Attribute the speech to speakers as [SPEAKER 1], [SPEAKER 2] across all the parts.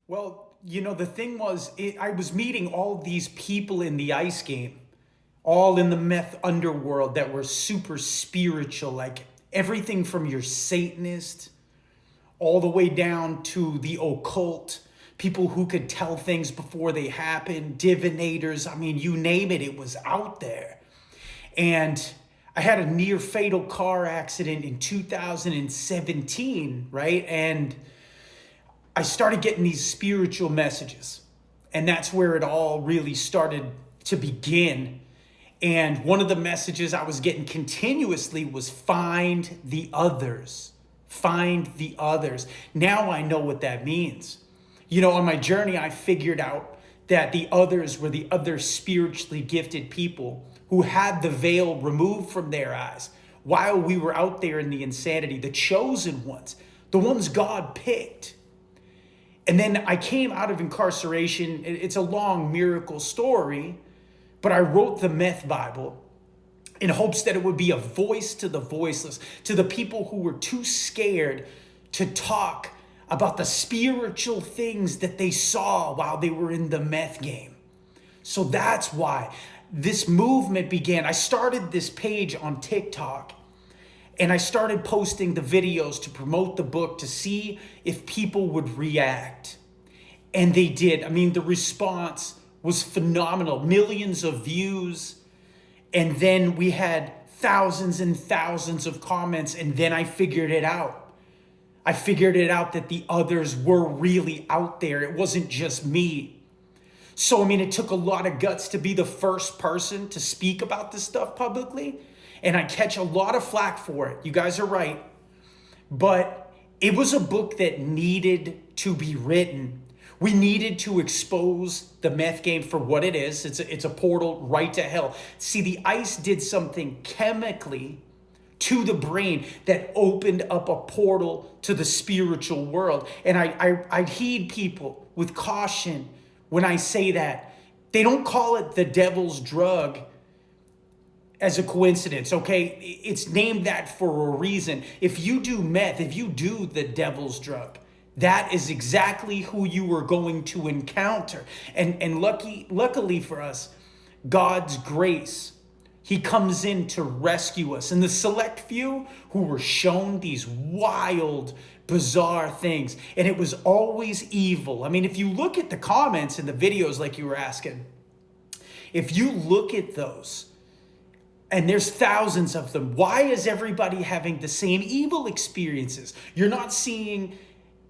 [SPEAKER 1] Well, the thing was, I was meeting all these people in the ice game, all in the meth underworld that were super spiritual, like everything from your Satanist all the way down to the occult, people who could tell things before they happen, divinators. I mean, you name it, it was out there. And I had a near fatal car accident in 2017, right? And I started getting these spiritual messages. And that's where it all really started to begin. And one of the messages I was getting continuously was find the others. Find the others. Now I know what that means. On my journey, I figured out that the others were the other spiritually gifted people who had the veil removed from their eyes while we were out there in the insanity, the chosen ones, the ones God picked. And then I came out of incarceration. It's a long miracle story, but I wrote the Meth Bible in hopes that it would be a voice to the voiceless, to the people who were too scared to talk about the spiritual things that they saw while they were in the meth game. So that's why this movement began. I started this page on TikTok and I started posting the videos to promote the book to see if people would react. And they did. I mean, the response was phenomenal. Millions of views. And then we had thousands and thousands of comments. And then I figured it out. I figured it out that the others were really out there. It wasn't just me. So, it took a lot of guts to be the first person to speak about this stuff publicly. And I catch a lot of flack for it. You guys are right. But it was a book that needed to be written. We needed to expose the meth game for what it is. It's a portal right to hell. See, the ice did something chemically to the brain that opened up a portal to the spiritual world. And I heed people with caution when I say that. They don't call it the devil's drug as a coincidence, okay? It's named that for a reason. If you do meth, if you do the devil's drug, that is exactly who you are going to encounter. And luckily for us, God's grace, he comes in to rescue us. And the select few who were shown these wild, bizarre things, and it was always evil. If you look at the comments in the videos like you were asking, if you look at those, and there's thousands of them, why is everybody having the same evil experiences? You're not seeing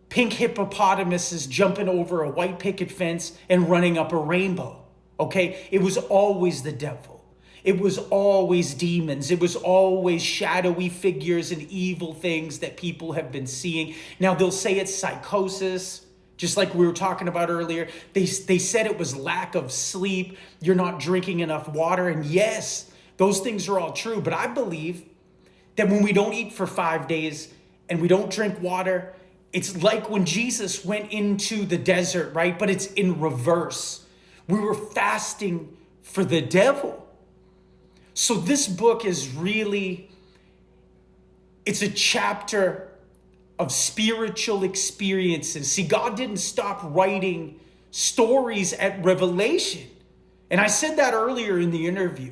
[SPEAKER 1] pink hippopotamuses jumping over a white picket fence and running up a rainbow, okay? It was always the devil. It was always demons. It was always shadowy figures and evil things that people have been seeing. Now, they'll say it's psychosis, just like we were talking about earlier. They said it was lack of sleep. You're not drinking enough water. And yes, those things are all true. But I believe that when we don't eat for 5 days and we don't drink water, it's like when Jesus went into the desert, right? But it's in reverse. We were fasting for the devil. So this book is really, it's a chapter of spiritual experiences. See, God didn't stop writing stories at Revelation. And I said that earlier in the interview.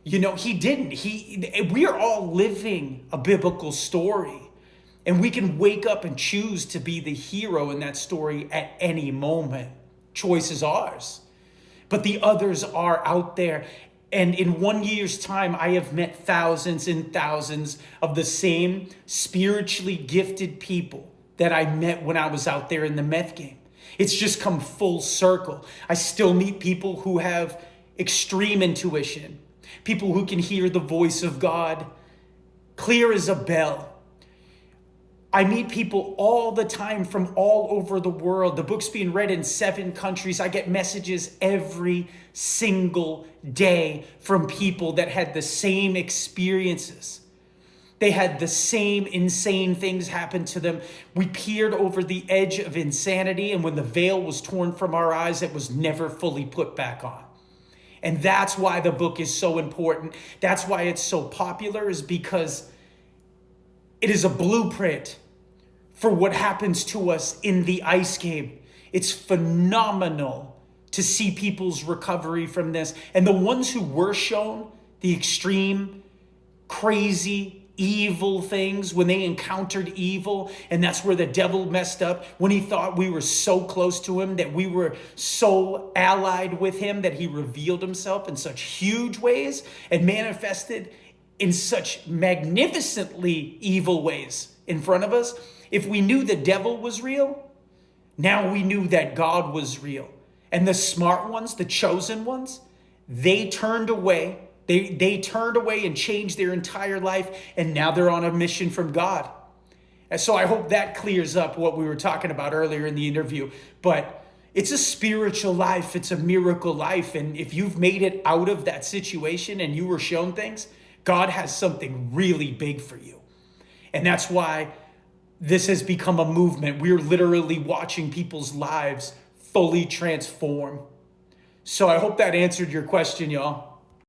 [SPEAKER 1] He didn't. We are all living a biblical story. And we can wake up and choose to be the hero in that story at any moment. Choice is ours. But the others are out there. And in 1 year's time, I have met thousands and thousands of the same spiritually gifted people that I met when I was out there in the meth game. It's just come full circle. I still meet people who have extreme intuition, people who can hear the voice of God clear as a bell. I meet people all the time from all over the world. The book's being read in 7 countries. I get messages every single day from people that had the same experiences. They had the same insane things happen to them. We peered over the edge of insanity, and when the veil was torn from our eyes, it was never fully put back on. And that's why the book is so important. That's why it's so popular, is because it is a blueprint for what happens to us in the ice game. It's phenomenal to see people's recovery from this. And the ones who were shown the extreme, crazy, evil things, when they encountered evil, and that's where the devil messed up, when he thought we were so close to him, that we were so allied with him, that he revealed himself in such huge ways and manifested in such magnificently evil ways in front of us. If we knew the devil was real, now we knew that God was real. And the smart ones, the chosen ones, they turned away. They turned away and changed their entire life, and now they're on a mission from God. And so I hope that clears up what we were talking about earlier in the interview. But it's a spiritual life. It's a miracle life. And if you've made it out of that situation and you were shown things, God has something really big for you. And that's why this has become a movement. We're literally watching people's lives fully transform. So I hope that answered your question, y'all.